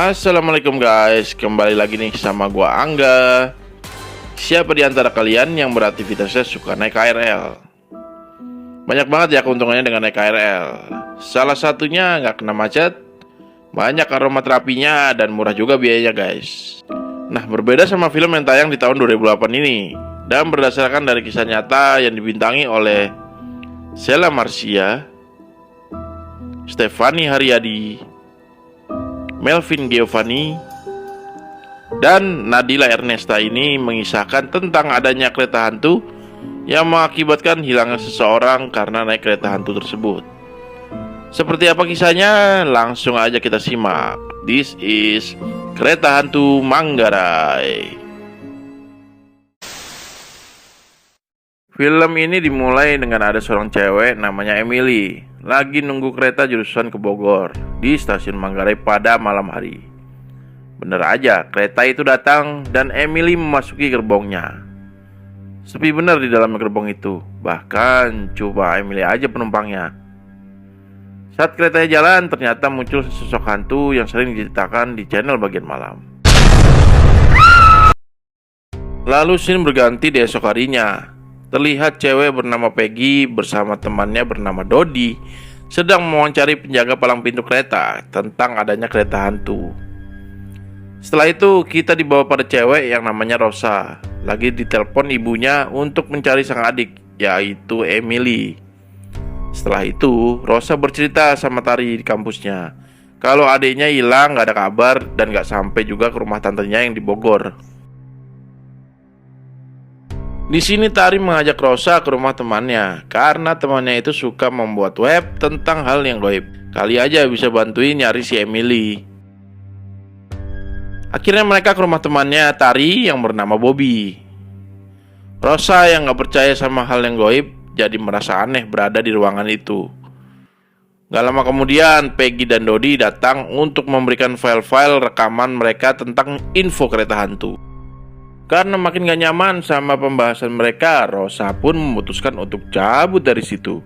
Assalamualaikum guys, kembali lagi nih sama gua Angga. Siapa di antara kalian yang beraktivitasnya suka naik KRL? Banyak banget ya keuntungannya dengan naik KRL. Salah satunya nggak kena macet, banyak aroma terapinya, dan murah juga biayanya guys. Nah, berbeda sama film yang tayang di tahun 2008 ini, dan berdasarkan dari kisah nyata yang dibintangi oleh Sheila Marcia, Stefani Haryadi, Melvin Giovanni, dan Nadila Ernesta ini mengisahkan tentang adanya kereta hantu yang mengakibatkan hilangnya seseorang karena naik kereta hantu tersebut. Seperti apa kisahnya? Langsung aja kita simak. This is Kereta Hantu Manggarai. Film ini dimulai dengan ada seorang cewek namanya Emily lagi nunggu kereta jurusan ke Bogor di stasiun Manggarai pada malam hari. Bener aja, kereta itu datang dan Emily memasuki gerbongnya. Sepi bener di dalam gerbong itu, bahkan coba Emily aja penumpangnya. Saat keretanya jalan, ternyata muncul sosok hantu yang sering diceritakan di channel bagian malam. Lalu scene berganti di esok harinya. Terlihat cewek bernama Peggy bersama temannya bernama Dodi sedang mewawancari penjaga palang pintu kereta tentang adanya kereta hantu. Setelah itu kita dibawa pada cewek yang namanya Rosa, lagi ditelepon ibunya untuk mencari sang adik, yaitu Emily. Setelah itu Rosa bercerita sama Tari di kampusnya kalau adiknya hilang, gak ada kabar, dan gak sampai juga ke rumah tantenya yang di Bogor. Di sini Tari mengajak Rosa ke rumah temannya karena temannya itu suka membuat web tentang hal yang gaib. Kali aja bisa bantuin nyari si Emily. Akhirnya mereka ke rumah temannya Tari yang bernama Bobby. Rosa yang gak percaya sama hal yang gaib jadi merasa aneh berada di ruangan itu. Gak lama kemudian Peggy dan Dodi datang untuk memberikan file-file rekaman mereka tentang info kereta hantu. Karena makin gak nyaman sama pembahasan mereka, Rosa pun memutuskan untuk cabut dari situ.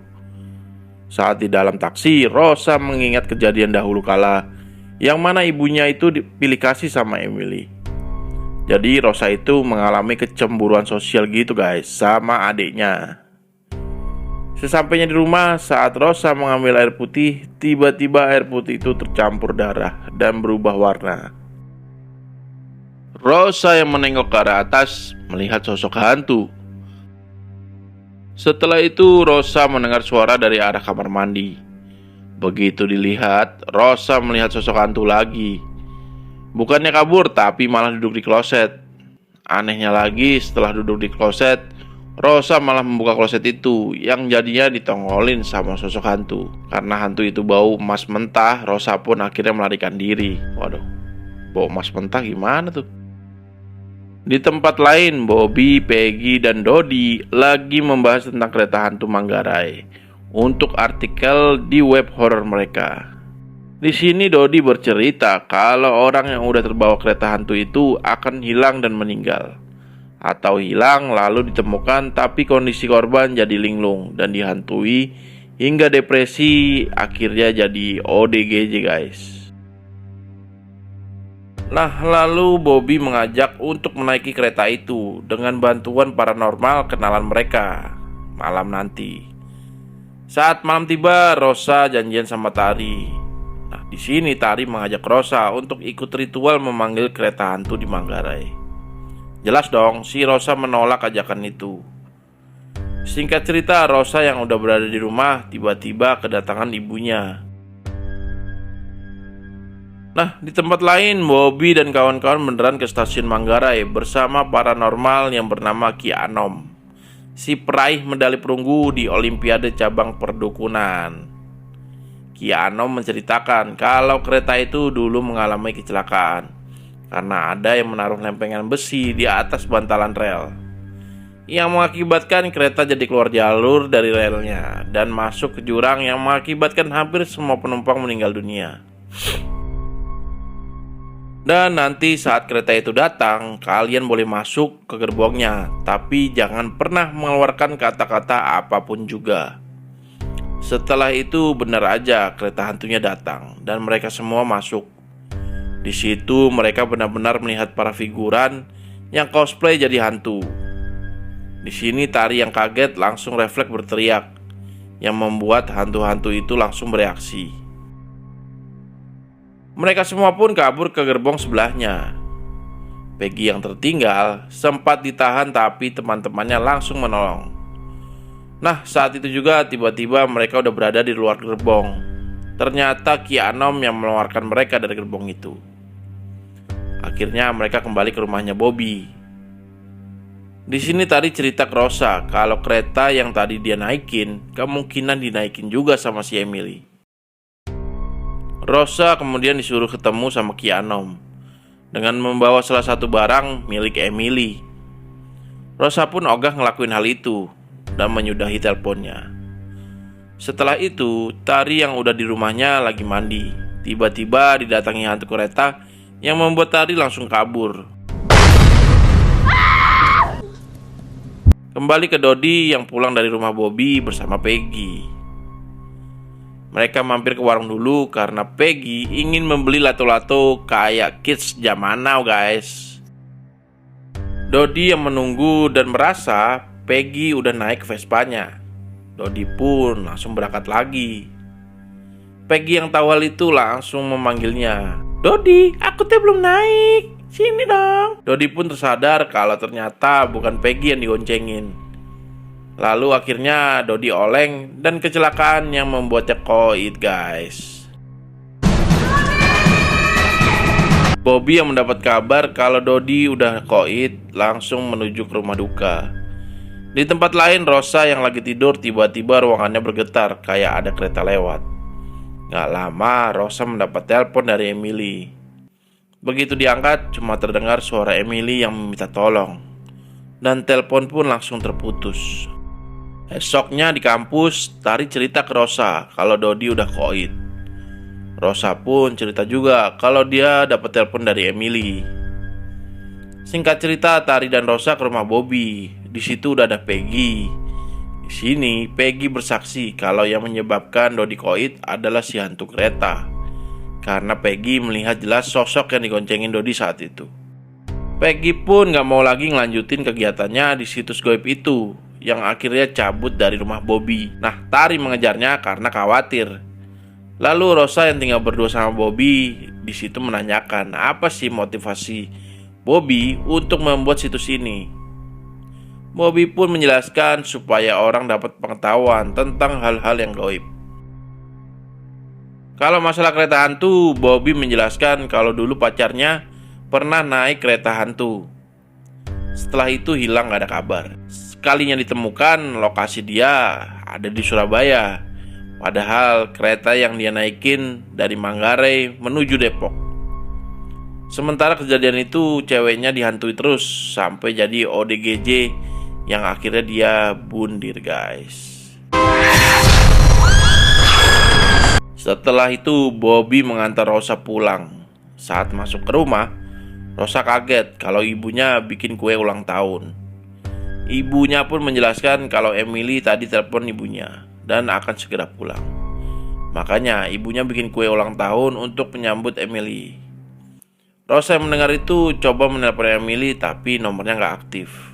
Saat di dalam taksi, Rosa mengingat kejadian dahulu kala yang mana ibunya itu dipilih kasih sama Emily. Jadi Rosa itu mengalami kecemburuan sosial gitu guys sama adiknya. Sesampainya di rumah, saat Rosa mengambil air putih, tiba-tiba air putih itu tercampur darah dan berubah warna. Rosa yang menengok ke arah atas melihat sosok hantu. Setelah itu Rosa mendengar suara dari arah kamar mandi. Begitu dilihat, Rosa melihat sosok hantu lagi. Bukannya kabur, tapi malah duduk di kloset. Anehnya lagi, setelah duduk di kloset, Rosa malah membuka kloset itu, yang jadinya ditongolin sama sosok hantu. Karena hantu itu bau emas mentah, Rosa pun akhirnya melarikan diri. Waduh, bau emas mentah gimana tuh? Di tempat lain, Bobby, Peggy, dan Dodi lagi membahas tentang kereta hantu Manggarai untuk artikel di web horror mereka. Di sini Dodi bercerita kalau orang yang udah terbawa kereta hantu itu akan hilang dan meninggal, atau hilang lalu ditemukan tapi kondisi korban jadi linglung dan dihantui hingga depresi, akhirnya jadi ODGJ guys. Nah, lalu Bobby mengajak untuk menaiki kereta itu dengan bantuan paranormal kenalan mereka malam nanti. Saat malam tiba, Rosa janjian sama Tari. Nah, di sini Tari mengajak Rosa untuk ikut ritual memanggil kereta hantu di Manggarai. Jelas dong, si Rosa menolak ajakan itu. Singkat cerita, Rosa yang udah berada di rumah tiba-tiba kedatangan ibunya. Nah, di tempat lain, Bobby dan kawan-kawan beneran ke stasiun Manggarai bersama paranormal yang bernama Ki Anom, si peraih medali perunggu di Olimpiade cabang perdukunan. Ki Anom menceritakan kalau kereta itu dulu mengalami kecelakaan karena ada yang menaruh lempengan besi di atas bantalan rel, yang mengakibatkan kereta jadi keluar jalur dari relnya dan masuk ke jurang yang mengakibatkan hampir semua penumpang meninggal dunia. Dan nanti saat kereta itu datang, kalian boleh masuk ke gerbongnya, tapi jangan pernah mengeluarkan kata-kata apapun juga. Setelah itu benar aja kereta hantunya datang dan mereka semua masuk. Di situ mereka benar-benar melihat para figuran yang cosplay jadi hantu. Di sini Tari yang kaget langsung refleks berteriak, yang membuat hantu-hantu itu langsung bereaksi. Mereka semua pun kabur ke gerbong sebelahnya. Peggy yang tertinggal sempat ditahan, tapi teman-temannya langsung menolong. Nah, saat itu juga tiba-tiba mereka udah berada di luar gerbong. Ternyata Ki Anom yang mengeluarkan mereka dari gerbong itu. Akhirnya mereka kembali ke rumahnya Bobby. Di sini Tari cerita ke Rosa kalau kereta yang tadi dia naikin kemungkinan dinaikin juga sama si Emily. Rosa kemudian disuruh ketemu sama Ki Anom dengan membawa salah satu barang milik Emily. Rosa pun ogah ngelakuin hal itu dan menyudahi teleponnya. Setelah itu, Tari yang udah di rumahnya lagi mandi, tiba-tiba didatangi hantu kereta yang membuat Tari langsung kabur. Kembali ke Dodi yang pulang dari rumah Bobby bersama Peggy. Mereka mampir ke warung dulu karena Peggy ingin membeli lato-lato kayak kids zaman now, guys. Dodi yang menunggu dan merasa Peggy udah naik ke Vespanya. Dodi pun langsung berangkat lagi. Peggy yang tahu hal itu langsung memanggilnya. "Dodi, aku teh belum naik. Sini dong." Dodi pun tersadar kalau ternyata bukan Peggy yang digoncengin. Lalu akhirnya Dodi oleng dan kecelakaan yang membuatnya koit, guys. Bobby yang mendapat kabar kalau Dodi udah koit langsung menuju ke rumah duka. Di tempat lain, Rosa yang lagi tidur tiba-tiba ruangannya bergetar kayak ada kereta lewat. Gak lama Rosa mendapat telepon dari Emily. Begitu diangkat cuma terdengar suara Emily yang meminta tolong. Dan telepon pun langsung terputus. Esoknya di kampus, Tari cerita ke Rosa kalau Dodi udah koit. Rosa pun cerita juga kalau dia dapat telepon dari Emily. Singkat cerita, Tari dan Rosa ke rumah Bobby. Di situ udah ada Peggy. Di sini Peggy bersaksi kalau yang menyebabkan Dodi koit adalah si hantu kereta. Karena Peggy melihat jelas sosok yang digoncengin Dodi saat itu. Peggy pun gak mau lagi ngelanjutin kegiatannya di situs goib itu, yang akhirnya cabut dari rumah Bobby. Nah, Tari mengejarnya karena khawatir. Lalu Rosa yang tinggal berdua sama Bobby di situ menanyakan apa sih motivasi Bobby untuk membuat situs ini. Bobby pun menjelaskan supaya orang dapat pengetahuan tentang hal-hal yang gaib. Kalau masalah kereta hantu, Bobby menjelaskan kalau dulu pacarnya pernah naik kereta hantu. Setelah itu hilang gak ada kabar. Sekalinya ditemukan, lokasi dia ada di Surabaya. Padahal kereta yang dia naikin dari Manggarai menuju Depok. Sementara kejadian itu ceweknya dihantui terus sampai jadi ODGJ yang akhirnya dia bundir, guys. Setelah itu Bobby mengantar Rosa pulang. Saat masuk ke rumah, Rosa kaget kalau ibunya bikin kue ulang tahun. Ibunya pun menjelaskan kalau Emily tadi telepon ibunya dan akan segera pulang. Makanya ibunya bikin kue ulang tahun untuk menyambut Emily. Rosa yang mendengar itu coba menelpon Emily tapi nomornya gak aktif.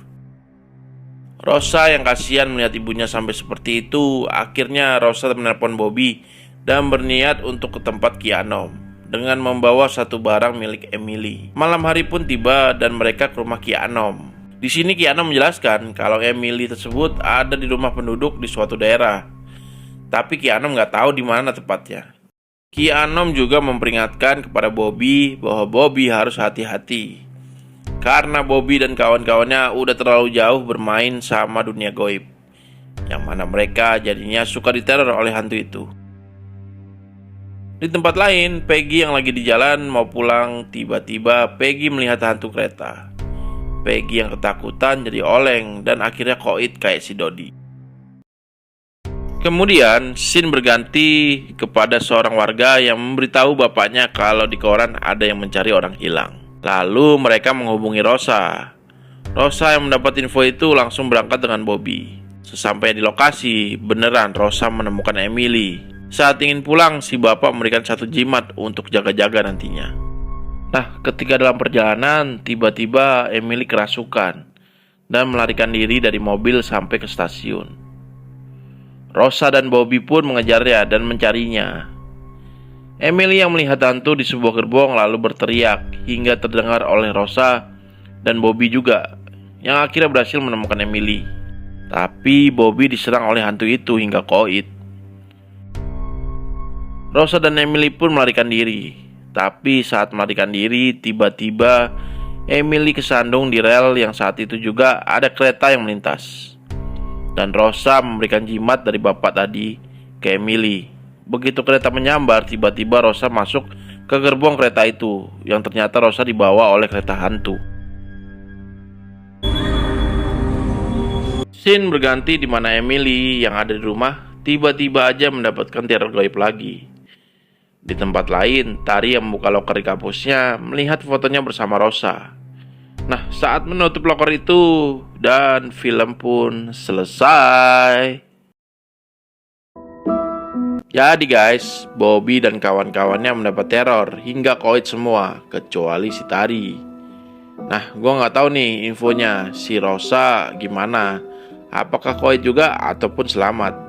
Rosa yang kasihan melihat ibunya sampai seperti itu, akhirnya Rosa menelpon Bobby dan berniat untuk ke tempat Ki Anom dengan membawa satu barang milik Emily. Malam hari pun tiba dan mereka ke rumah Ki Anom. Di sini Ki Anom menjelaskan kalau Emily tersebut ada di rumah penduduk di suatu daerah, tapi Ki Anom nggak tahu di mana tepatnya. Ki Anom juga memperingatkan kepada Bobby bahwa Bobby harus hati-hati karena Bobby dan kawan-kawannya udah terlalu jauh bermain sama dunia gaib, yang mana mereka jadinya suka diteror oleh hantu itu. Di tempat lain, Peggy yang lagi di jalan mau pulang, tiba-tiba Peggy melihat hantu kereta. Peggy yang ketakutan jadi oleng dan akhirnya koit kayak si Dodi. Kemudian scene berganti kepada seorang warga yang memberitahu bapaknya kalau di koran ada yang mencari orang hilang. Lalu mereka menghubungi Rosa. Rosa yang mendapat info itu langsung berangkat dengan Bobby. Sesampai di lokasi, beneran Rosa menemukan Emily. Saat ingin pulang, si bapak memberikan satu jimat untuk jaga-jaga nantinya. Nah, ketika dalam perjalanan, tiba-tiba Emily kerasukan dan melarikan diri dari mobil sampai ke stasiun. Rosa dan Bobby pun mengejarnya dan mencarinya. Emily yang melihat hantu di sebuah gerbong lalu berteriak hingga terdengar oleh Rosa dan Bobby juga, yang akhirnya berhasil menemukan Emily. Tapi Bobby diserang oleh hantu itu hingga koit. Rosa dan Emily pun melarikan diri. Tapi saat melarikan diri, tiba-tiba Emily kesandung di rel yang saat itu juga ada kereta yang melintas. Dan Rosa memberikan jimat dari bapak tadi ke Emily. Begitu kereta menyambar, tiba-tiba Rosa masuk ke gerbong kereta itu, yang ternyata Rosa dibawa oleh kereta hantu. Scene berganti di mana Emily yang ada di rumah tiba-tiba aja mendapatkan teror gaib lagi. Di tempat lain, Tari yang membuka loker di kampusnya melihat fotonya bersama Rosa. Nah, saat menutup loker itu, dan film pun selesai. Jadi guys, Bobby dan kawan-kawannya mendapat teror hingga koit semua, kecuali si Tari. Nah, gue gak tahu nih infonya, si Rosa gimana? Apakah koit juga ataupun selamat?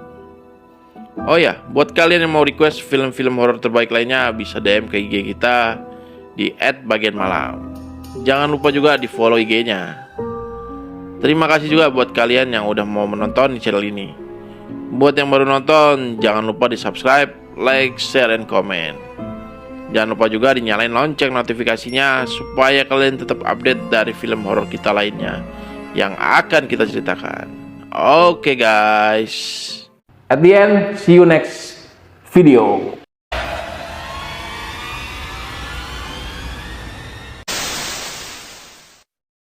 Oh ya, buat kalian yang mau request film-film horor terbaik lainnya, bisa DM ke IG kita di @bagianmalam. Jangan lupa juga di follow IG-nya. Terima kasih juga buat kalian yang udah mau menonton di channel ini. Buat yang baru nonton, jangan lupa di subscribe, like, share, and comment. Jangan lupa juga dinyalain lonceng notifikasinya supaya kalian tetap update dari film horor kita lainnya yang akan kita ceritakan. Oke guys. At the end, see you next video.